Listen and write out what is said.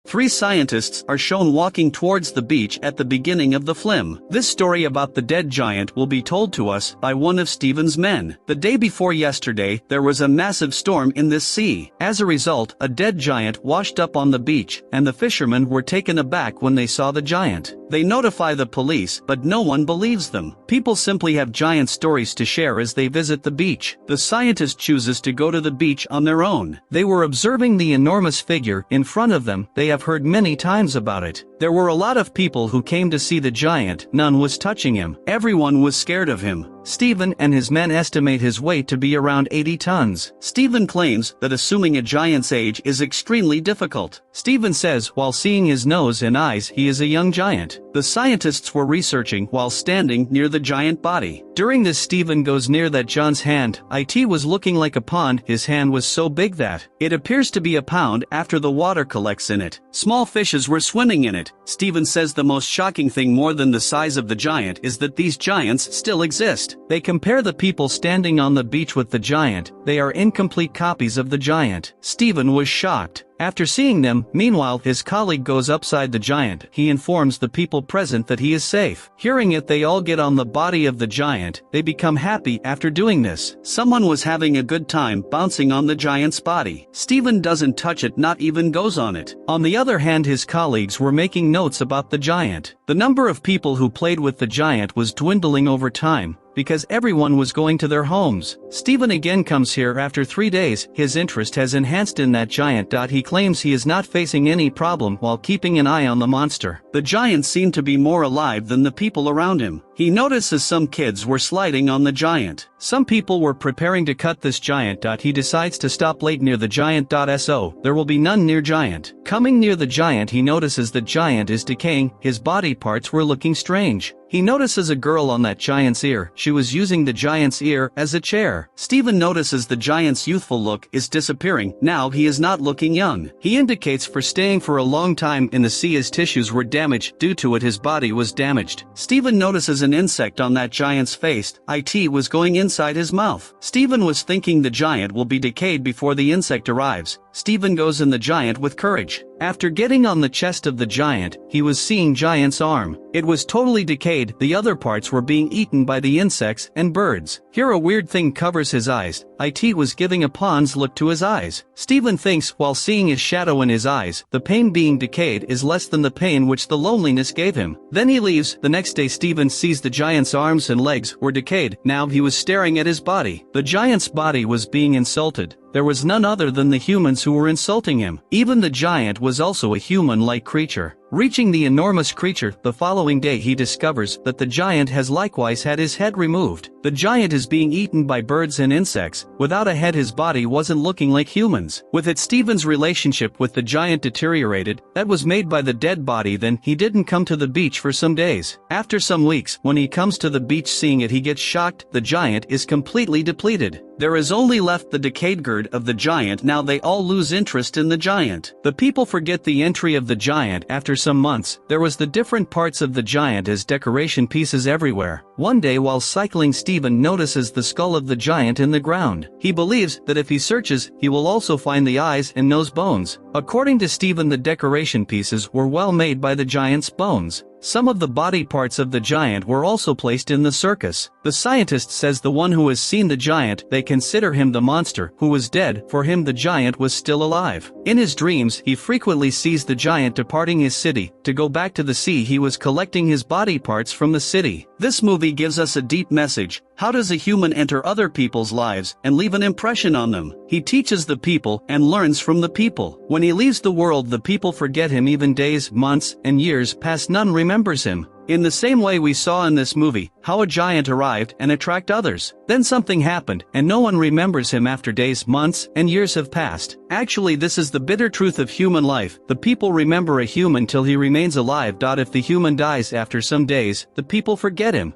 Three scientists are shown walking towards the beach at the beginning of the film. This story about the dead giant will be told to us by one of Stephen's men. The day before yesterday, there was a massive storm in this sea. As a result, a dead giant washed up on the beach, and the fishermen were taken aback when they saw the giant. They notify the police, but no one believes them. People simply have giant stories to share as they visit the beach. The scientist chooses to go to the beach on their own. They were observing the enormous figure in front of them. They have heard many times about it. There were a lot of people who came to see the giant. None was touching him. Everyone was scared of him. Stephen and his men estimate his weight to be around 80 tons. Stephen claims that assuming a giant's age is extremely difficult. Stephen says while seeing his nose and eyes he is a young giant. The scientists were researching while standing near the giant body. During this, Stephen goes near that John's hand. It was looking like a pond. His hand was so big that it appears to be a pound after the water collects in it. Small fishes were swimming in it. Stephen says the most shocking thing more than the size of the giant is that these giants still exist. They compare the people standing on the beach with the giant. They are incomplete copies of the giant. Stephen was shocked. After seeing them, meanwhile, his colleague goes upside the giant. He informs the people present that he is safe. Hearing it, they all get on the body of the giant. They become happy after doing this. Someone was having a good time bouncing on the giant's body. Stephen doesn't touch it, not even goes on it. On the other hand, his colleagues were making notes about the giant. The number of people who played with the giant was dwindling over time, because everyone was going to their homes. Stephen again comes here after 3 days. His interest has enhanced in that giant. He claims he is not facing any problem while keeping an eye on the monster. The giant seemed to be more alive than the people around him. He notices some kids were sliding on the giant. Some people were preparing to cut this giant. He decides to stop late near the giant. So there will be none near giant. Coming near the giant, he notices the giant is decaying. His body parts were looking strange. He notices a girl on that giant's ear. She was using the giant's ear as a chair. Stephen notices the giant's youthful look is disappearing. Now he is not looking young. He indicates for staying for a long time in the sea. His tissues were damaged. Due to it, his body was damaged. Stephen notices an insect on that giant's face. It was going inside his mouth. Stephen was thinking the giant will be decayed before the insect arrives. Stephen goes in the giant with courage. After getting on the chest of the giant, he was seeing giant's arm. It was totally decayed. The other parts were being eaten by the insects and birds. Here a weird thing covers his eyes. It was giving a pond's look to his eyes. Stephen thinks while seeing his shadow in his eyes, the pain being decayed is less than the pain which the loneliness gave him. Then he leaves. The next day Stephen sees the giant's arms and legs were decayed. Now he was staring at his body. The giant's body was being insulted. There was none other than the humans who were insulting him. Even the giant was also a human-like creature. Reaching the enormous creature, the following day he discovers that the giant has likewise had his head removed. The giant is being eaten by birds and insects. Without a head, his body wasn't looking like humans. With it, Stephen's relationship with the giant deteriorated. That was made by the dead body. Then he didn't come to the beach for some days. After some weeks, when he comes to the beach seeing it, he gets shocked. The giant is completely depleted. There is only left the decayed gird of the giant. Now they all lose interest in the giant. The people forget the entry of the giant. After some months, there was the different parts of the giant as decoration pieces everywhere. One day while cycling, Stephen notices the skull of the giant in the ground. He believes that if he searches, he will also find the eyes and nose bones. According to Stephen, the decoration pieces were well made by the giant's bones. Some of the body parts of the giant were also placed in the circus. The scientist says the one who has seen the giant, they consider him the monster who was dead. For him, the giant was still alive. In his dreams, he frequently sees the giant departing his city. To go back to the sea, he was collecting his body parts from the city. This movie gives us a deep message. How does a human enter other people's lives and leave an impression on them? He teaches the people and learns from the people. When he leaves the world, the people forget him. Even days, months, and years pass, none remembers him. In the same way we saw in this movie, how a giant arrived and attract others. Then something happened, and no one remembers him after days, months, and years have passed. Actually, this is the bitter truth of human life. The people remember a human till he remains alive. If the human dies after some days, the people forget him.